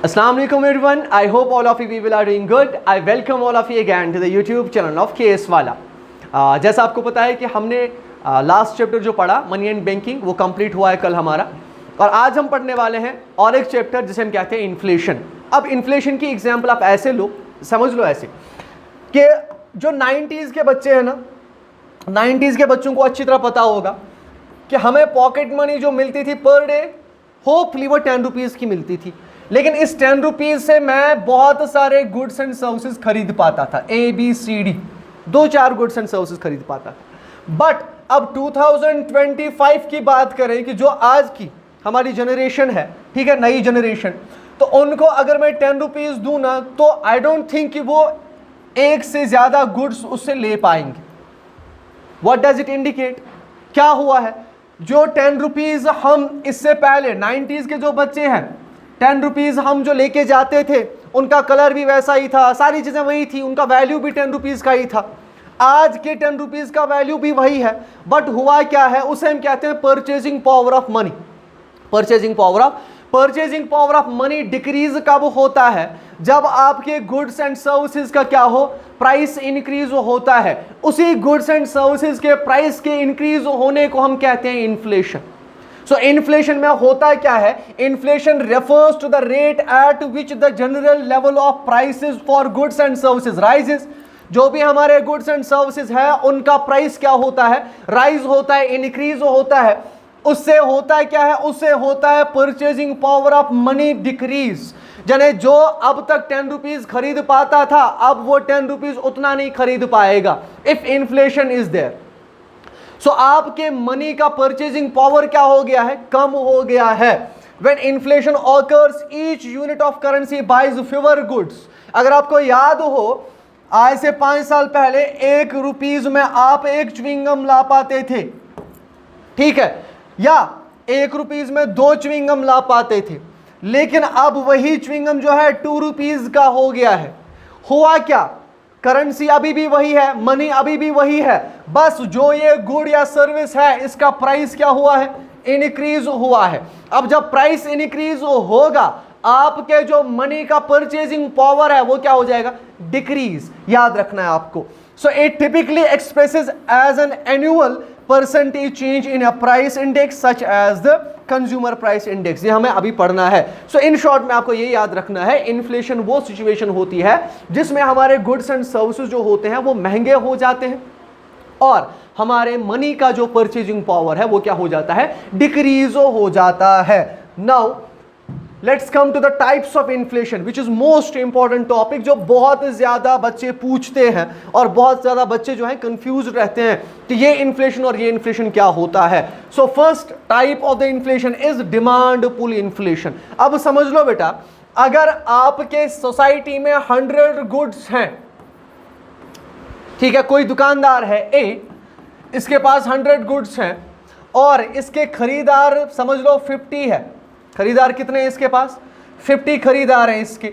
Assalamu alaikum everyone. I hope all of you people are doing good. I welcome all of you again to the YouTube channel of KS वाला। जैसा आपको पता है कि हमने last chapter जो पढ़ा मनी एंड बैंकिंग वो कंप्लीट हुआ है कल हमारा, और आज हम पढ़ने वाले हैं और एक चैप्टर जिसे हम कहते हैं इन्फ्लेशन। अब इन्फ्लेशन की एग्जाम्पल आप ऐसे लो, समझ लो ऐसे कि जो 90s के बच्चे हैं ना, 90s के बच्चों को अच्छी तरह पता होगा कि हमें पॉकेट मनी जो मिलती थी पर डे, होपफुली वो 10 रुपीज़ की मिलती थी, लेकिन इस 10 रुपीज़ से मैं बहुत सारे गुड्स एंड सर्विसेज खरीद पाता था, ABCD 2-4 गुड्स एंड सर्विसेज खरीद पाता था। बट अब 2025 की बात करें कि जो आज की हमारी जनरेशन है, ठीक है, नई जनरेशन, तो उनको अगर मैं 10 रुपीज़ दूँ ना, तो आई डोंट थिंक कि वो एक से ज़्यादा गुड्स उससे ले पाएंगे। What does it indicate? क्या हुआ है? जो 10 रुपीज़ हम इससे पहले 90s के जो बच्चे हैं, 10 रुपीज़ हम जो लेके जाते थे, उनका कलर भी वैसा ही था, सारी चीज़ें वही थी, उनका वैल्यू भी 10 रुपीज़ का ही था। आज के 10 रुपीज़ का वैल्यू भी वही है, बट हुआ क्या है, उसे हम कहते हैं purchasing power of money. Purchasing power of money decrease कब होता है? जब आपके गुड्स एंड सर्विसेज का क्या हो, प्राइस इंक्रीज होता है। उसी गुड्स एंड सर्विसेज के प्राइस के इंक्रीज होने को हम कहते हैं इन्फ्लेशन। सो इन्फ्लेशन में होता क्या है? Inflation refers to the rate at which the general level of prices for goods and services rises. जो भी हमारे गुड्स एंड सर्विसेज है उनका प्राइस क्या होता है? राइज होता है, इंक्रीज होता है। उससे होता है क्या है? उससे होता है purchasing power of money decrease. यानी जो अब तक 10 रुपीज खरीद पाता था, अब वो 10 रुपीज उतना नहीं खरीद पाएगा इफ इन्फ्लेशन इज देयर। सो आपके मनी का परचेजिंग पावर क्या हो गया है? कम हो गया है। When inflation occurs, each unit of currency buys fewer goods। अगर आपको याद हो, आज से 5 साल पहले 1 रुपीज में आप एक च्युइंगम ला पाते थे, ठीक है, या 1 रुपीज में 2 च्युइंगम ला पाते थे, लेकिन अब वही च्युइंगम जो है 2 रुपीज का हो गया है। हुआ क्या? करेंसी अभी भी वही है, मनी अभी भी वही है, बस जो ये गुड या सर्विस है इसका प्राइस क्या हुआ है? इनक्रीज हुआ है। अब जब प्राइस इनक्रीज होगा, आपके जो मनी का परचेजिंग पावर है वो क्या हो जाएगा? डिक्रीज। याद रखना है आपको। So it typically expresses as an annual percentage change in a price index such as the consumer price index. ये हमें अभी पढ़ना है। सो इन शॉर्ट में आपको ये याद रखना है, इन्फ्लेशन वो सिचुएशन होती है जिसमें हमारे गुड्स एंड सर्विसेज जो होते हैं वो महंगे हो जाते हैं और हमारे मनी का जो परचेजिंग पावर है वो क्या हो जाता है? डिक्रीज हो जाता है। Now let's come to the types of inflation which is most important topic, जो बहुत ज्यादा बच्चे पूछते हैं और बहुत ज्यादा बच्चे जो हैं कंफ्यूज रहते हैं कि ये इन्फ्लेशन और ये इन्फ्लेशन क्या होता है। So first type of the inflation is demand pull inflation. अब समझ लो बेटा, अगर आपके सोसाइटी में 100 गुड्स हैं, ठीक है, कोई दुकानदार है A, इसके पास 100 गुड्स हैं और इसके खरीदार समझ लो 50 है। खरीदार कितने हैं इसके पास? 50 खरीदार हैं इसके,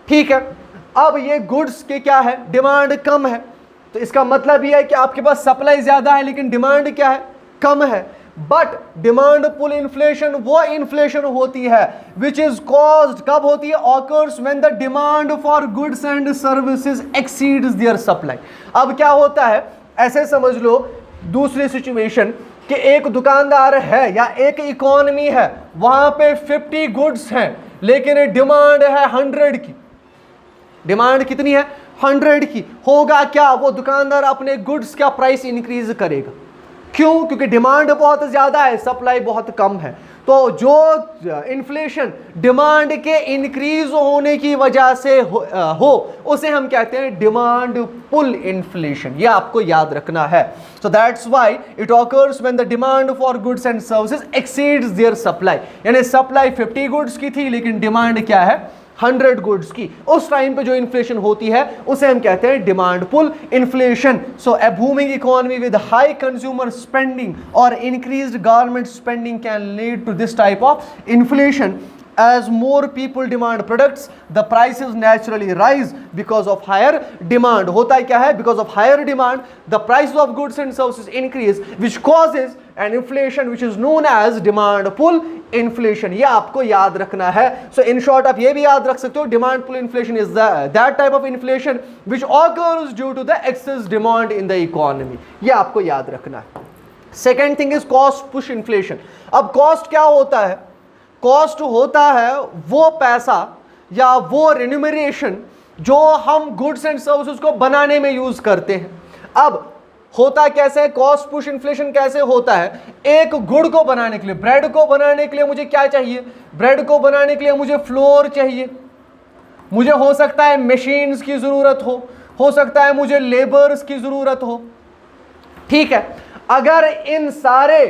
ठीक है। अब ये गुड्स के क्या है? डिमांड कम है, तो इसका मतलब यह है कि आपके पास सप्लाई ज्यादा है लेकिन डिमांड क्या है? कम है। बट डिमांड पुल इन्फ्लेशन वो इन्फ्लेशन होती है विच इज कॉज्ड, कब होती है? Occurs when the demand for goods and services exceeds their supply. अब क्या होता है, ऐसे समझ लो दूसरी सिचुएशन कि एक दुकानदार है या एक इकोनॉमी है, वहां पे 50 गुड्स हैं लेकिन डिमांड है 100 की। डिमांड कितनी है? 100 की। होगा क्या? वो दुकानदार अपने गुड्स का प्राइस इंक्रीज करेगा। क्यों? क्योंकि डिमांड बहुत ज्यादा है, सप्लाई बहुत कम है। तो जो इन्फ्लेशन डिमांड के इंक्रीज होने की वजह से हो उसे हम कहते हैं डिमांड पुल इन्फ्लेशन। ये आपको याद रखना है। सो that's why it occurs when the demand for goods and services exceeds their supply. यानी सप्लाई 50 गुड्स की थी लेकिन डिमांड क्या है? 100 गुड्स की। उस टाइम पे जो इन्फ्लेशन होती है उसे हम कहते हैं demand pull inflation. So a booming economy with high consumer spending और increased government spending can lead to this type of inflation. as more people demand products the prices naturally rise because of higher demand. होता क्या है, because of higher demand the prices of goods and services increase which causes an inflation which is known as demand pull inflation. ये आपको याद रखना है. So in short आप ये भी याद रख सकते हो, demand pull inflation is that type of inflation which occurs due to the excess demand in the economy. ये आपको याद रखना है. Second thing is cost push inflation. अब cost क्या होता है? कॉस्ट होता है वो पैसा या वो रेन्यूमरेशन जो हम गुड्स एंड सर्विसेज को बनाने में यूज करते हैं. अब होता कैसे है, कॉस्ट पुश इन्फ्लेशन कैसे होता है? एक गुड़ को बनाने के लिए, ब्रेड को बनाने के लिए मुझे क्या चाहिए? ब्रेड को बनाने के लिए मुझे फ्लोर चाहिए, मुझे हो सकता है मशीन्स की जरूरत हो सकता है मुझे लेबर्स की जरूरत हो. ठीक है, अगर इन सारे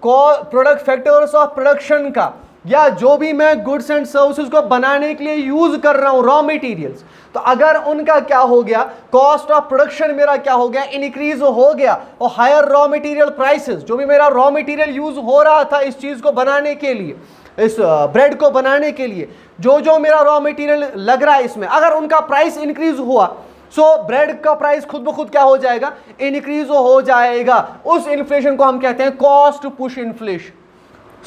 प्रोडक्ट फैक्टर्स ऑफ प्रोडक्शन का या जो भी मैं गुड्स एंड सर्विसेज को बनाने के लिए यूज कर रहा हूं रॉ मटेरियल्स, तो अगर उनका क्या हो गया, कॉस्ट ऑफ प्रोडक्शन मेरा क्या हो गया, इंक्रीज हो गया, और हायर रॉ मटेरियल प्राइसेस, जो भी मेरा रॉ मटेरियल यूज हो रहा था इस चीज को बनाने के लिए, इस ब्रेड को बनाने के लिए, जो मेरा रॉ मटेरियल लग रहा है इसमें, अगर उनका प्राइस इंक्रीज हुआ, सो ब्रेड का प्राइस खुद ब खुद क्या हो जाएगा, इंक्रीज हो जाएगा. उस इन्फ्लेशन को हम कहते हैं cost push inflation.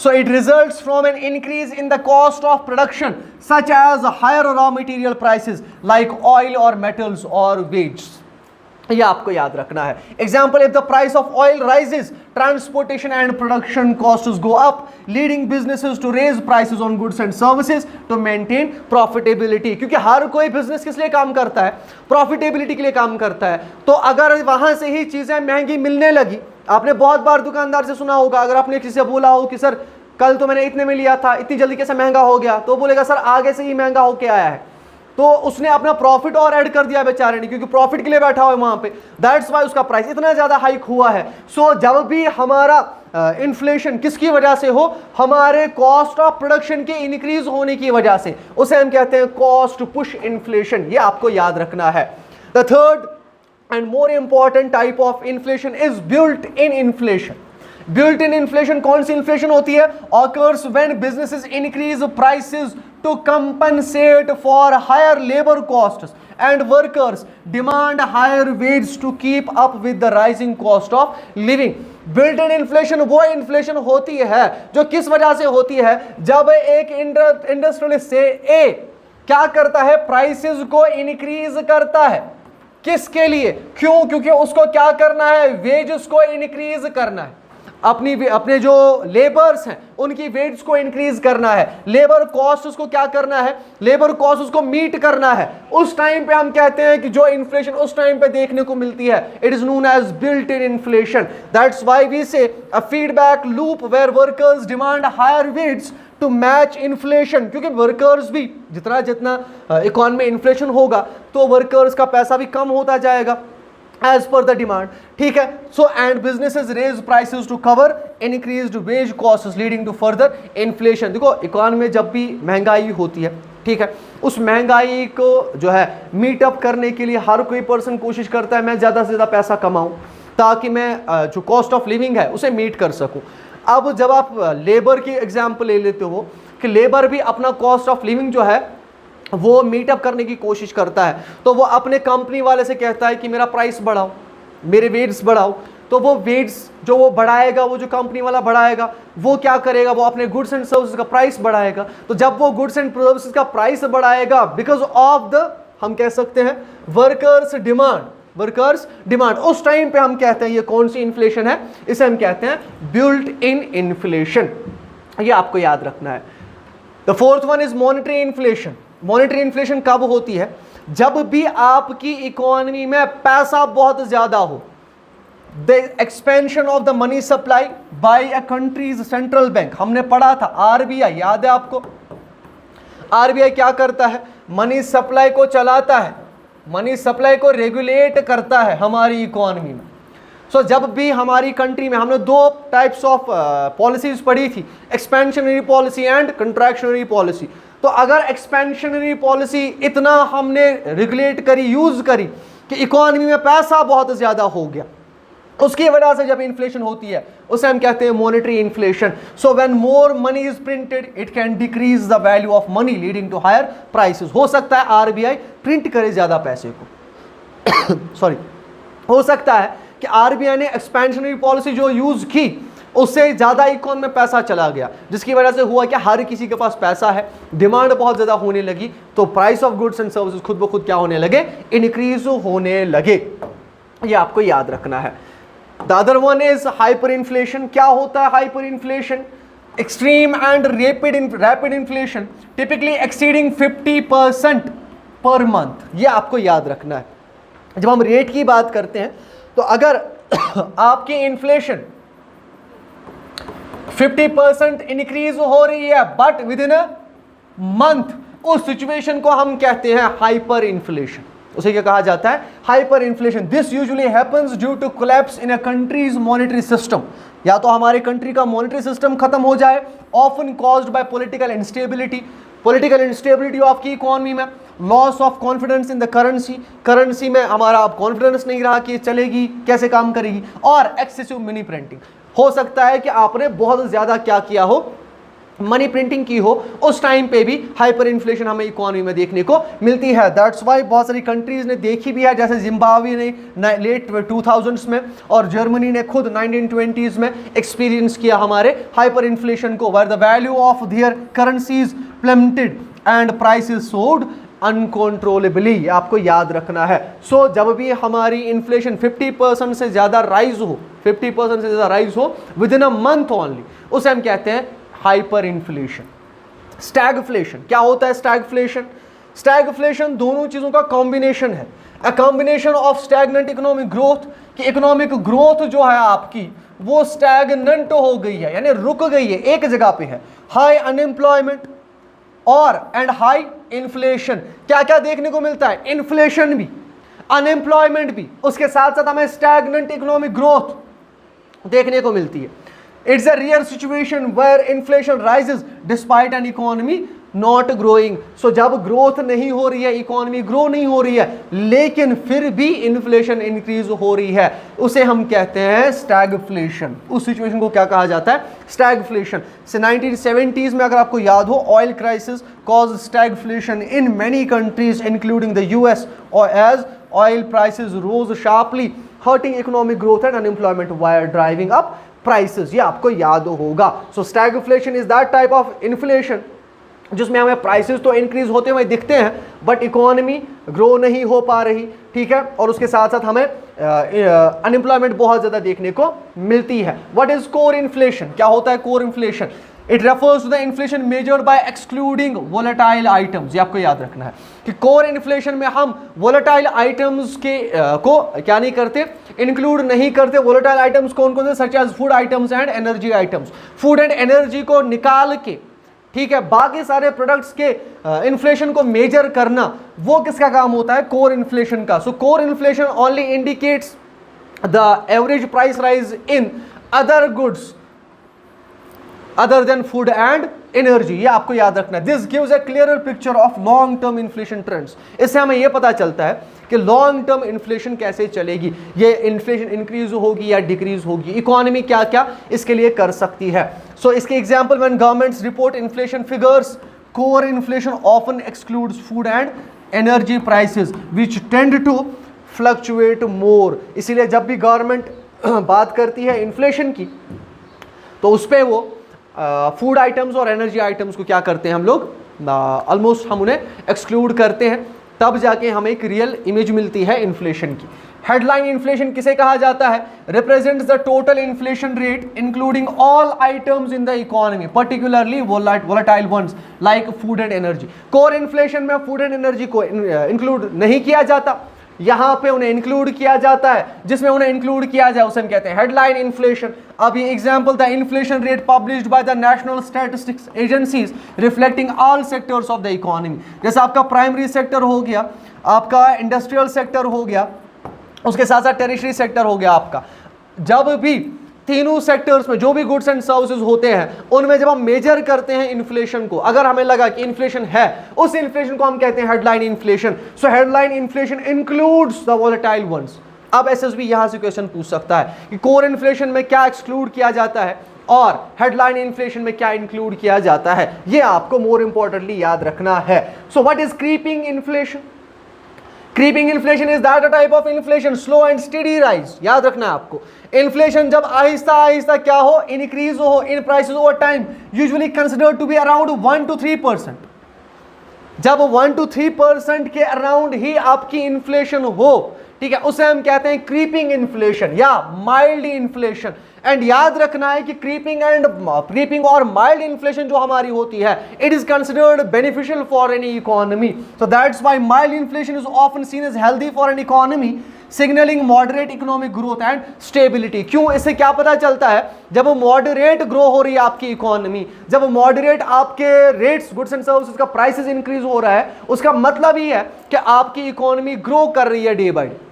So it results from an increase in the cost of production such as higher raw material prices like oil or metals or wages. ये आपको याद रखना है. Example, if the price of oil rises, transportation and production costs go up, leading businesses to raise prices on goods and services to maintain profitability. क्योंकि हर कोई business किस लिए काम करता है, प्रॉफिटेबिलिटी के लिए काम करता है. तो अगर वहां से ही चीजें महंगी मिलने लगी, आपने बहुत बार दुकानदार से सुना होगा, अगर आपने किसी से बोला हो कि सर कल तो मैंने इतने में लिया था, इतनी जल्दी कैसे महंगा हो गया, तो बोलेगा सर आगे से ही महंगा होके आया है. तो उसने अपना प्रॉफिट और ऐड कर दिया बेचारे ने, क्योंकि प्रॉफिट के लिए बैठा हुआ है वहां पे, दैट्स वाई उसका प्राइस इतना ज्यादा हाइक हुआ है. सो जब भी हमारा इन्फ्लेशन किसकी वजह से हो, हमारे कॉस्ट ऑफ प्रोडक्शन के इंक्रीज होने की वजह से, उसे हम कहते हैं कॉस्ट पुश इन्फ्लेशन. ये आपको याद रखना है. The third and more important type of inflation is built-in inflation. Built-in inflation कौन सी inflation होती है? Occurs when businesses increase prices to compensate for higher labor costs and workers demand higher wages to keep up with the rising cost of living. Built-in inflation वो inflation होती है जो किस वजह से होती है, जब एक इंडस्ट्रियलिस्ट से A क्या करता है, प्राइसेस को इंक्रीज करता है. किसके लिए? क्यों? क्योंकि उसको क्या करना है, वेजेस को इंक्रीज करना है, अपने जो लेबर्स हैं उनकी वेजेस को इंक्रीज करना है, लेबर कॉस्ट उसको क्या करना है, लेबर कॉस्ट उसको मीट करना है. उस टाइम पे हम कहते हैं कि जो इन्फ्लेशन उस टाइम पे देखने को मिलती है, it is known as built in inflation. That's why we say a feedback loop where workers demand higher wages to match inflation. क्योंकि वर्कर्स भी जितना इकोनॉमी में इन्फ्लेशन होगा तो वर्कर्स का पैसा भी कम होता जाएगा एज पर द डिमांड. ठीक है. So and businesses raise prices to cover increased wage costs leading to further inflation. देखो इकोनॉमी में जब भी महंगाई होती है, ठीक है, उस महंगाई को जो है मीटअप करने के लिए हर कोई पर्सन कोशिश करता है मैं ज़्यादा से ज़्यादा पैसा कमाऊं ताकि मैं जो कॉस्ट ऑफ लिविंग है उसे मीट कर सकूं. अब जब आप लेबर की एग्जाम्पल ले लेते हो कि लेबर भी अपना कॉस्ट ऑफ लिविंग जो है वो मीटअप करने की कोशिश करता है, तो वो अपने कंपनी वाले से कहता है कि मेरा प्राइस बढ़ाओ, मेरे वेट्स बढ़ाओ. तो वो वेट्स जो वो बढ़ाएगा, वो जो कंपनी वाला बढ़ाएगा, वो क्या करेगा, वो अपने गुड्स एंड सर्विसेज का प्राइस बढ़ाएगा. तो जब वो गुड्स एंड सर्विसेज का प्राइस बढ़ाएगा बिकॉज ऑफ द, हम कह सकते हैं वर्कर्स डिमांड, उस टाइम पे हम कहते हैं ये कौन सी इन्फ्लेशन है, इसे हम कहते हैं बिल्ट इन इन्फ्लेशन. ये आपको याद रखना है. The fourth one is monetary inflation. Monetary inflation कब होती है? जब भी आपकी इकोनॉमी में पैसा बहुत ज्यादा हो, the expansion of the money supply bye a countries central bank. हमने पढ़ा था आरबीआई, याद है आपको? आरबीआई क्या करता है, मनी सप्लाई को चलाता है, मनी सप्लाई को रेगुलेट करता है हमारी इकोनॉमी में. सो जब भी हमारी कंट्री में, हमने दो टाइप्स ऑफ पॉलिसीज पढ़ी थी, एक्सपेंशनरी पॉलिसी एंड कंट्रैक्शनरी पॉलिसी. तो अगर एक्सपेंशनरी पॉलिसी इतना हमने रेगुलेट करी, यूज करी कि इकोनॉमी में पैसा बहुत ज्यादा हो गया, उसकी वजह से जब इन्फ्लेशन होती है उसे हम कहते हैं monetary inflation. So when more money is printed it can decrease the value of money leading to higher prices. हो सकता है आरबीआई प्रिंट करे ज्यादा पैसे को सॉरी, हो सकता है कि आरबीआई ने एक्सपेंशनरी पॉलिसी जो यूज की उससे ज्यादा इकोनॉमी में पैसा चला गया, जिसकी वजह से हुआ कि हर किसी के पास पैसा है, डिमांड बहुत ज्यादा होने लगी, तो price of goods and services खुद ब खुद क्या होने लगे, इंक्रीज होने लगे। ये आपको याद रखना है। The other one is hyper inflation. क्या होता है hyper inflation? Extreme and rapid inflation typically exceeding 50% per month. ये आपको याद रखना है। जब हम रेट की बात करते हैं तो अगर आपकी इन्फ्लेशन 50% इंक्रीज हो रही है but with in a month, उस सिचुएशन को हम कहते हैं हाइपर इन्फ्लेशन। उसे क्या कहा जाता है? Hyperinflation. This usually happens due to collapse in a country's monetary system. या तो हमारे कंट्री का मॉनेटरी सिस्टम खत्म हो जाए, often caused by political instability, political instability आपकी इकोनॉमी में, loss of confidence in the currency में हमारा अब कॉन्फिडेंस नहीं रहा कि चलेगी कैसे काम करेगी, और एक्सेसिव मनी प्रिंटिंग। हो सकता है कि आपने बहुत ज्यादा क्या किया हो, मनी प्रिंटिंग की हो, उस टाइम पे भी हाइपर इन्फ्लेशन हमें इकोनॉमी में देखने को मिलती है। दैट्स वाई बहुत सारी कंट्रीज ने देखी भी है, जैसे जिम्बाब्वे ने लेट 2000s में, और जर्मनी ने खुद 1920s में एक्सपीरियंस किया हमारे हाइपर इन्फ्लेशन को, where the value of their currencies plummeted and prices soared uncontrollably. आपको याद रखना है। सो जब भी हमारी इन्फ्लेशन 50% से ज्यादा राइज हो, 50% से ज्यादा राइज हो with in a month only, उसे हम कहते हैं हाइपर इन्फ्लेशन। स्टैगफ्लेशन। क्या होता है स्टैगफ्लेशन? स्टैगफ्लेशन दोनों चीजों का कॉम्बिनेशन है, a combination of stagnant economic growth, कि इकोनॉमिक ग्रोथ जो है आपकी वो स्टैग्नेंट हो गई है, यानी रुक गई है, एक जगह पे है, हाई अनएम्प्लॉयमेंट और एंड हाई इन्फ्लेशन। क्या क्या देखने को मिलता है? इन्फ्लेशन भी, अनएम्प्लॉयमेंट भी, उसके साथ साथ हमें स्टैग्नेंट इकोनॉमिक ग्रोथ देखने को मिलती है। It's a rare situation where inflation rises despite an economy not growing. So जब ग्रोथ नहीं हो रही है, इकोनॉमी ग्रो नहीं हो रही है, लेकिन फिर भी इन्फ्लेशन इंक्रीज हो रही है, उसे हम कहते हैं स्टैगफ्लेशन। उस सिचुएशन को क्या कहा जाता है? स्टैगफ्लेशन। से 1970s में अगर आपको याद हो, oil crisis caused stagflation in many countries including the US, or as oil prices rose sharply, hurting economic growth and unemployment while driving up prices. ये आपको याद होगा। So stagflation is that type of inflation जिसमें हमें prices तो increase होते हुए दिखते हैं बट इकोनॉमी ग्रो नहीं हो पा रही, ठीक है, और उसके साथ साथ हमें अनएम्प्लॉयमेंट बहुत ज्यादा देखने को मिलती है। What is core inflation? क्या होता है core inflation? It refers to the inflation measured by excluding volatile items. ये आपको याद रखना है कि कोर इन्फ्लेशन में हम वोलेटाइल आइटम्स के को क्या नहीं करते, इंक्लूड नहीं करते। वोलेटाइल आइटम्स कौन कौन से? Such as food items and energy items. Food and energy को निकाल के, ठीक है, बाकी सारे प्रोडक्ट्स के इन्फ्लेशन को मेजर करना, वो किसका काम होता है? कोर इन्फ्लेशन का। So core inflation only indicates the average price rise in other goods other than food and energy। ये आपको याद रखना है। This gives a clearer picture of long term inflation trends। इससे हमें ये पता चलता है कि लॉन्ग टर्म इन्फ्लेशन कैसे चलेगी, ये इन्फ्लेशन इंक्रीज होगी या डिक्रीज होगी, इकोनॉमी क्या क्या इसके लिए कर सकती है। सो इसके example, when governments report inflation figures, core inflation often excludes food and energy prices which tend to fluctuate more. इसीलिए जब भी गवर्नमेंट बात करती है इन्फ्लेशन की तो उस पर वो फूड आइटम्स और एनर्जी आइटम्स को क्या करते हैं हम लोग, ऑलमोस्ट हम उन्हें एक्सक्लूड करते हैं, तब जाके हमें एक रियल इमेज मिलती है इन्फ्लेशन की। हेडलाइन इन्फ्लेशन किसे कहा जाता है? Represents the total inflation rate including all items in the economy, particularly volatile ones like food and energy. Core inflation में फूड एंड एनर्जी को इंक्लूड नहीं किया जाता, यहां पे उन्हें इंक्लूड किया जाता है, जिसमें उन्हें इंक्लूड किया जाए उसे हम कहते हैं हेडलाइन इन्फ्लेशन। अब ये example, the inflation rate published by the national statistics agencies reflecting all sectors of the economy. जैसे आपका प्राइमरी सेक्टर हो गया, आपका इंडस्ट्रियल सेक्टर हो गया, उसके साथ साथ टेरिटरी सेक्टर हो गया आपका। जब भी तीनों सेक्टर्स में जो भी गुड्स एंड सर्विसेज होते हैं उनमें जब हम मेजर करते हैं इन्फ्लेशन को, अगर हमें लगा कि इन्फ्लेशन है, उस इन्फ्लेशन को हम कहते हैं headline inflation. So headline inflation includes the volatile ones. अब एसएसबी यहां से क्वेश्चन पूछ सकता है कि कोर इन्फ्लेशन में क्या एक्सक्लूड किया जाता है और हेडलाइन इन्फ्लेशन में क्या इंक्लूड किया जाता है, ये आपको मोर इंपॉर्टेंटली याद रखना है। So what is creeping inflation? Creeping inflation is that type of inflation slow and steady rise. याद रखना है आपको, इन्फ्लेशन जब आहिस्ता आहिस्ता क्या हो, इंक्रीज हो in prices over time, usually considered to be around 1 to 3%। जब 1 to 3% के अराउंड ही आपकी इन्फ्लेशन हो, ठीक है, उसे हम कहते हैं क्रीपिंग इन्फ्लेशन या माइल्ड इन्फ्लेशन। एंड याद रखना है कि क्रीपिंग और माइल्ड इन्फ्लेशन जो हमारी होती है, it is considered beneficial for any economy. So that's why mild inflation is often seen as healthy for an economy, signalling moderate economic growth and stability. क्यों? इससे क्या पता चलता है, जब मॉडरेट ग्रो हो रही है आपकी इकोनॉमी, जब मॉडरेट आपके रेट्स गुड्स एंड सर्विसेज का प्राइसेस इंक्रीज हो रहा है, उसका मतलब ही है कि आपकी इकोनॉमी ग्रो कर रही है डे बाय डे।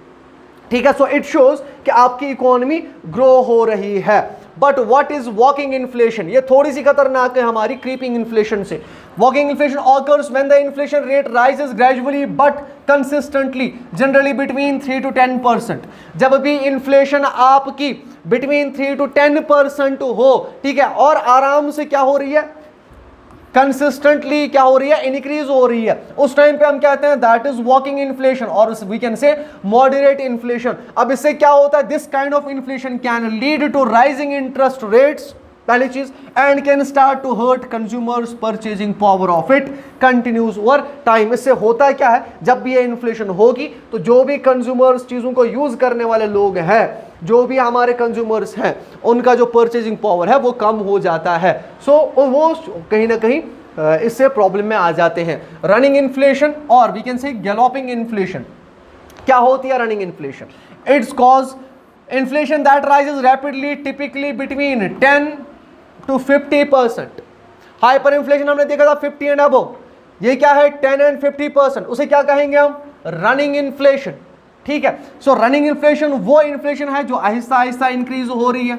ठीक है, सो इट शोज कि आपकी इकोनॉमी ग्रो हो रही है। But what is walking inflation? ये थोड़ी सी खतरनाक है हमारी क्रीपिंग इन्फ्लेशन से। Walking inflation occurs when the inflation rate rises gradually but consistently, generally between 3 to 10%। जब भी इन्फ्लेशन आपकी बिटवीन 3 to 10% हो, ठीक है, और आराम से क्या हो रही है, कंसिस्टेंटली क्या हो रही है, इंक्रीज हो रही है, उस टाइम पे हम कहते हैं दैट इज वॉकिंग इन्फ्लेशन, और we can say moderate inflation. अब इससे क्या होता है, this kind of inflation can lead to rising interest rates, पहली चीज, and can start to hurt consumers purchasing power of it continues over time. इससे होता क्या है, जब भी ये इन्फ्लेशन होगी तो जो भी कंज्यूमर्स चीजों को यूज करने वाले लोग हैं, जो भी हमारे कंज्यूमर्स हैं, उनका जो परचेजिंग पावर है वो कम हो जाता है। सो वो कहीं ना कहीं इससे प्रॉब्लम में आ जाते हैं। रनिंग इन्फ्लेशन और we can say galloping inflation. क्या होती है running inflation? It's cause inflation that rises rapidly, typically between 10 to 50%। Hyper inflation हमने देखा था 50 एंड अबव, ये क्या है 10 and 50%, उसे क्या कहेंगे हम, रनिंग इन्फ्लेशन। ठीक है, सो रनिंग इन्फ्लेशन वो इन्फ्लेशन है जो आहिस्ता आहिस्ता इंक्रीज हो रही है,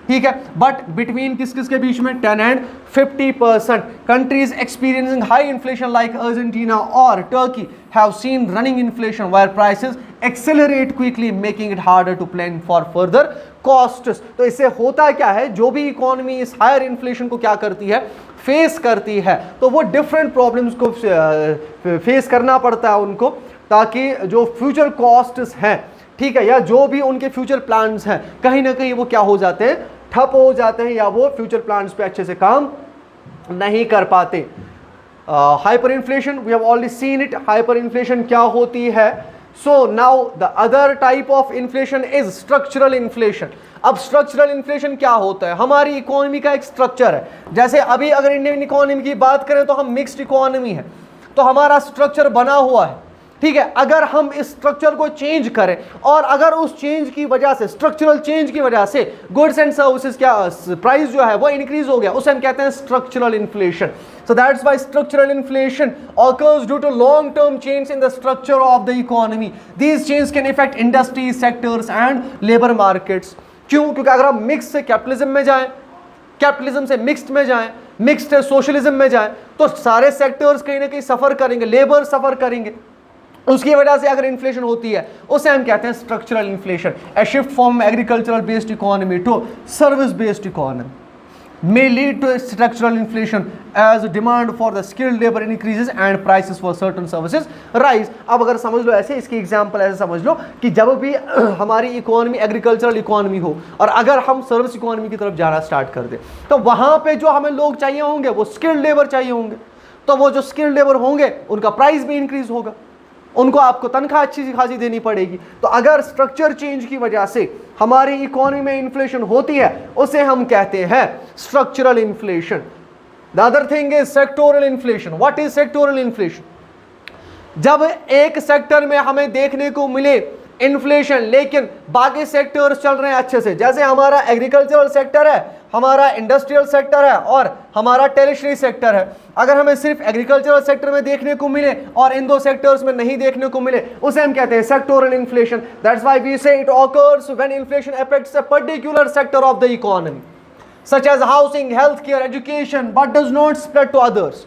ठीक है, बट बिटवीन किस किस के बीच में, 10 and 50%। Countries experiencing high inflation like Argentina और Turkey have seen running inflation where prices accelerate quickly, making it harder to plan for further costs. तो इससे होता क्या है, जो भी इकोनॉमी इस हायर इन्फ्लेशन को क्या करती है, फेस करती है, तो वो डिफरेंट प्रॉब्लम्स को फेस करना पड़ता है उनको, ताकि जो फ्यूचर कॉस्ट्स हैं, ठीक है, या जो भी उनके फ्यूचर प्लान्स हैं, कहीं ना कहीं वो क्या हो जाते हैं, ठप हो जाते हैं, या वो फ्यूचर प्लान्स पे अच्छे से काम नहीं कर पाते। Hyperinflation, we have already seen it. Hyperinflation क्या होती है? So now the other type of inflation is structural inflation. अब स्ट्रक्चरल इन्फ्लेशन क्या होता है? हमारी इकोनॉमी का एक स्ट्रक्चर है। जैसे अभी अगर इंडियन इकोनॉमी की बात करें तो हम मिक्स्ड इकोनॉमी है, तो हमारा स्ट्रक्चर बना हुआ है, ठीक है। अगर हम इस स्ट्रक्चर को चेंज करें और अगर उस चेंज की वजह से, स्ट्रक्चरल चेंज की वजह से गुड्स एंड सर्विसेज क्या प्राइस जो है वो इंक्रीज हो गया, उसे हम कहते हैं structural inflation. So that's why structural inflation occurs due to long-term change in the structure of the economy. These changes can affect industries, sectors and labor markets. क्यों? क्योंकि अगर हम मिक्स से कैपिटलिज्म में जाएं, कैपिटलिज्म से मिक्स्ड में जाएं, मिक्स्ड से सोशलिज्म में जाएं, तो सारे सेक्टर्स कहीं ना कहीं सफर करेंगे, लेबर सफर करेंगे। उसकी वजह से अगर इन्फ्लेशन होती है उसे हम कहते हैं structural inflation. A shift from agricultural based economy to service based economy may lead to structural inflation as demand for the skilled labor increases and prices for certain services rise। अब अगर समझ लो ऐसे, इसकी एग्जांपल ऐसे समझ लो कि जब भी हमारी इकोनॉमी एग्रीकल्चरल इकोनॉमी हो और अगर हम सर्विस इकोनॉमी की तरफ जाना स्टार्ट कर दें, तो वहाँ पे जो हमें लोग चाहिए होंगे वो स्किल्ड लेबर चाहिए होंगे, तो वो जो स्किल्ड लेबर होंगे उनका प्राइस भी इंक्रीज होगा, उनको आपको तनख्वाह अच्छी सी खासी देनी पड़ेगी। तो अगर स्ट्रक्चर चेंज की वजह से हमारी इकोनॉमी में इन्फ्लेशन होती है उसे हम कहते हैं structural inflation. The other thing is sectoral inflation. What is sectoral inflation? जब एक सेक्टर में हमें देखने को मिले इन्फ्लेशन लेकिन बाकी सेक्टर्स चल रहे हैं अच्छे से, जैसे हमारा एग्रीकल्चरल सेक्टर है, हमारा इंडस्ट्रियल सेक्टर है और हमारा टेरिटरी सेक्टर है, अगर हमें सिर्फ एग्रीकल्चरल सेक्टर में देखने को मिले और इन दो सेक्टर्स में नहीं देखने को मिले, उसे हम कहते हैं sectoral inflation. That's why we say it occurs when inflation affects a particular sector of the economy such as housing, health care, education, but does not spread to others.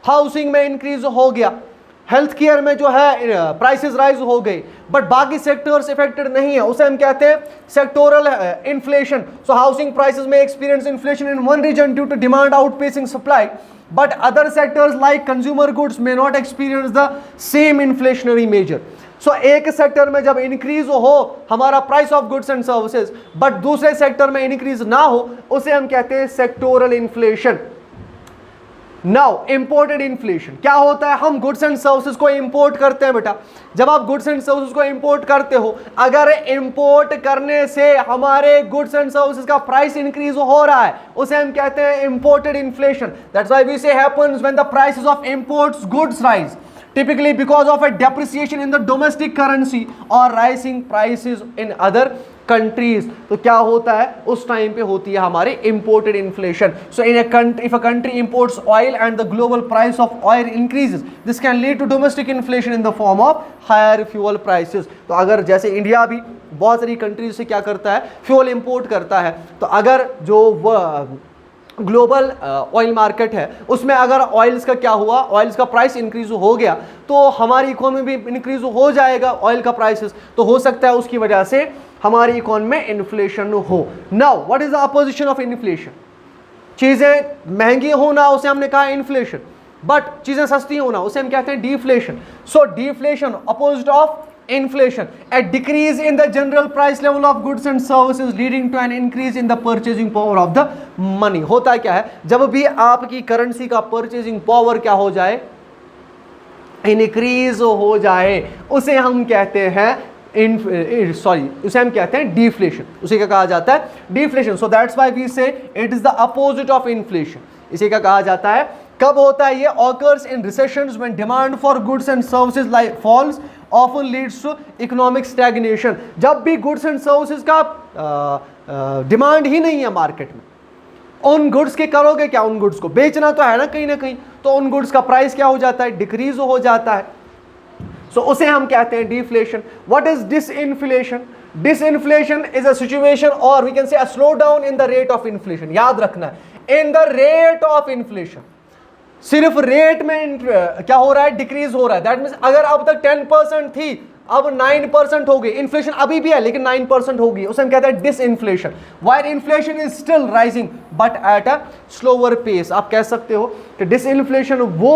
Housing में इंक्रीज हो गया, health care में जो है prices rise हो गई, but बाकी sectors affected नहीं है, उसे हम कहते हैं sectoral inflation. So housing prices में experience inflation in one region due to demand outpacing supply, but other sectors like consumer goods may not experience the same inflationary measure. So एक sector में जब इंक्रीज हो हमारा price of goods and services, but दूसरे sector में increase ना हो, उसे हम कहते हैं sectoral inflation. Now imported inflation क्या होता है? हम गुड्स एंड सर्विसेज को इंपोर्ट करते हैं बेटा. जब आप गुड्स एंड सर्विसेज को इंपोर्ट करते हो, अगर इंपोर्ट करने से हमारे गुड्स एंड सर्विसेज का प्राइस इंक्रीज हो रहा है, उसे हम कहते हैं imported inflation. That's why we say happens when the prices of imports goods rise, typically because of a depreciation in the domestic currency or rising prices in other countries. तो क्या होता है उस टाइम पे? होती है हमारे imported inflation. So in a country, if a country imports oil and the global price of oil increases, this can lead to domestic inflation in the form of higher fuel prices. तो अगर जैसे India भी बहुत सारी countries से क्या करता है, फ्यूल इंपोर्ट करता है, तो अगर जो ग्लोबल ऑयल मार्केट है उसमें अगर ऑयल्स का क्या हुआ, ऑयल्स का प्राइस इंक्रीज हो गया, तो हमारी इकोनॉमी भी इंक्रीज हो जाएगा ऑयल का प्राइसेस, तो हो सकता है उसकी वजह से हमारी इकोनॉमी में इन्फ्लेशन हो. Now what is the opposition of inflation? चीजें महंगी होना उसे हमने कहा इन्फ्लेशन, बट चीजें सस्ती होना उसे हम कहते हैं deflation. So deflation opposite of inflation, a decrease in the general price level of goods and services leading to an increase in the purchasing power of the money. होता क्या है? जब भी आपकी करेंसी का परचेजिंग पावर क्या हो जाए, इंक्रीज हो जाए, उसे हम कहते हैं उसे हम कहते हैं डिफ्लेशन. उसे क्या कहा जाता है? Deflation. So that's why we say it is the opposite of inflation. इसे क्या कहा जाता है? कब होता है ये? Occurs in recessions when demand for goods and services like falls often leads to economic stagnation. जब भी गुड्स एंड सर्विसेज का डिमांड ही नहीं है मार्केट में, उन गुड्स के करोगे क्या? उन गुड्स को बेचना तो है ना कहीं ना कहीं, तो उन गुड्स का प्राइस क्या हो जाता है? डिक्रीज हो जाता है. सो उसे हम कहते हैं deflation. What is disinflation? Disinflation is a situation और we can say a slow down in the rate of inflation. याद रखना है, in the rate of inflation, सिर्फ रेट में क्या हो रहा है? डिक्रीज हो रहा है. दैट मींस अगर अब तक 10% थी, अब 9% हो गई. इन्फ्लेशन अभी भी है लेकिन 9% हो गई, उसे हम कहते हैं disinflation. While inflation is still rising but at a slower pace. आप कह सकते हो कि डिसइन्फ्लेशन वो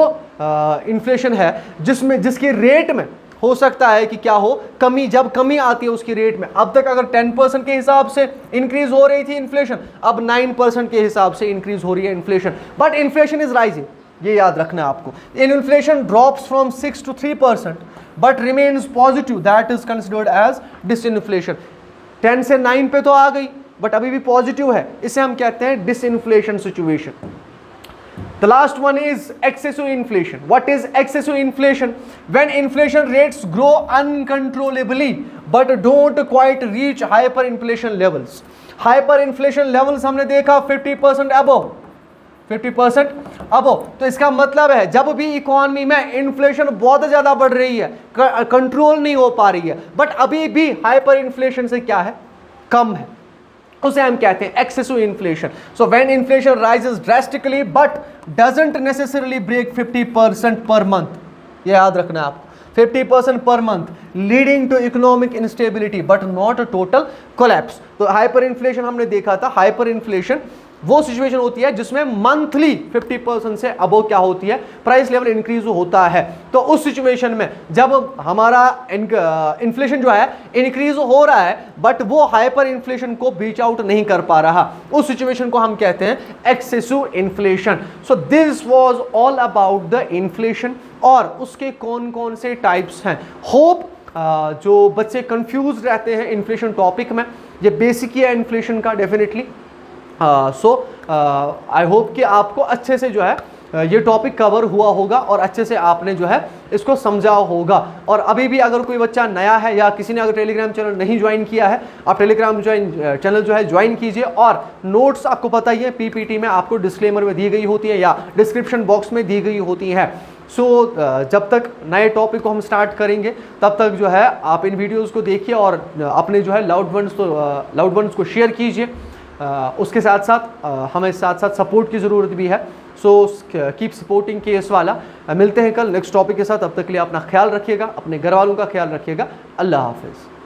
इन्फ्लेशन है जिसकी रेट में हो सकता है कि क्या हो, कमी. जब कमी आती है उसकी रेट में, अब तक अगर 10% के हिसाब से इंक्रीज हो रही थी इन्फ्लेशन, अब 9% के हिसाब से इंक्रीज हो रही है inflation, but inflation is rising. ये याद रखना है आपको. In inflation drops from 6 to 3% but remains positive, that is considered as disinflation. 10 से 9 पे तो आ गई बट अभी भी पॉजिटिव है, इसे हम कहते हैं disinflation situation. The last one is excessive inflation. What is excessive inflation? When inflation rates grow uncontrollably but don't quite reach hyperinflation levels. Hyperinflation levels हमने देखा 50% above. 50% अबव. तो इसका मतलब है जब भी इकोनॉमी में इन्फ्लेशन बहुत ज़्यादा बढ़ रही है, कंट्रोल नहीं हो पा रही है, बट अभी भी हाइपर इन्फ्लेशन से क्या है? कम है, उसे हम कहते हैं excessive inflation. So when inflation rises drastically but doesn't necessarily break 50% per month. ये याद रखना है आपको. 50% per month leading to economic instability but not a total collapse. तो हाइपर इन्फ्लेशन हमने देखा था. हाइपर इन्फ्लेशन वो सिचुएशन होती है जिसमें मंथली 50% से अबव क्या होती है? प्राइस लेवल इंक्रीज होता है. तो उस सिचुएशन में जब हमारा इन्फ्लेशन जो है इंक्रीज हो रहा है बट वो हाइपर इन्फ्लेशन को बीच आउट नहीं कर पा रहा, उस सिचुएशन को हम कहते हैं excessive inflation. So this was all about the inflation और उसके कौन कौन से टाइप्स हैं. होप जो बच्चे कंफ्यूज रहते हैं इन्फ्लेशन टॉपिक में, ये बेसिक ही है इन्फ्लेशन का डेफिनेटली. सो आई होप कि आपको अच्छे से जो है ये टॉपिक कवर हुआ होगा और अच्छे से आपने जो है इसको समझा होगा. और अभी भी अगर कोई बच्चा नया है या किसी ने अगर टेलीग्राम चैनल नहीं ज्वाइन किया है, आप टेलीग्राम चैनल जो है ज्वाइन कीजिए. और नोट्स आपको पता ही है पीपीटी में आपको डिस्क्लेमर में दी गई होती है या डिस्क्रिप्शन बॉक्स में दी गई होती है. सो जब तक नए टॉपिक को हम स्टार्ट करेंगे तब तक जो है आप इन वीडियोज़ को देखिए और अपने जो है लाउड वंस को शेयर कीजिए. उसके साथ साथ हमें साथ साथ सपोर्ट की ज़रूरत भी है. सो कीप सपोर्टिंग केस वाला। मिलते हैं कल नेक्स्ट टॉपिक के साथ, अब तक के लिए अपना ख्याल रखिएगा, अपने घर वालों का ख्याल रखिएगा। अल्लाह हाफिज़।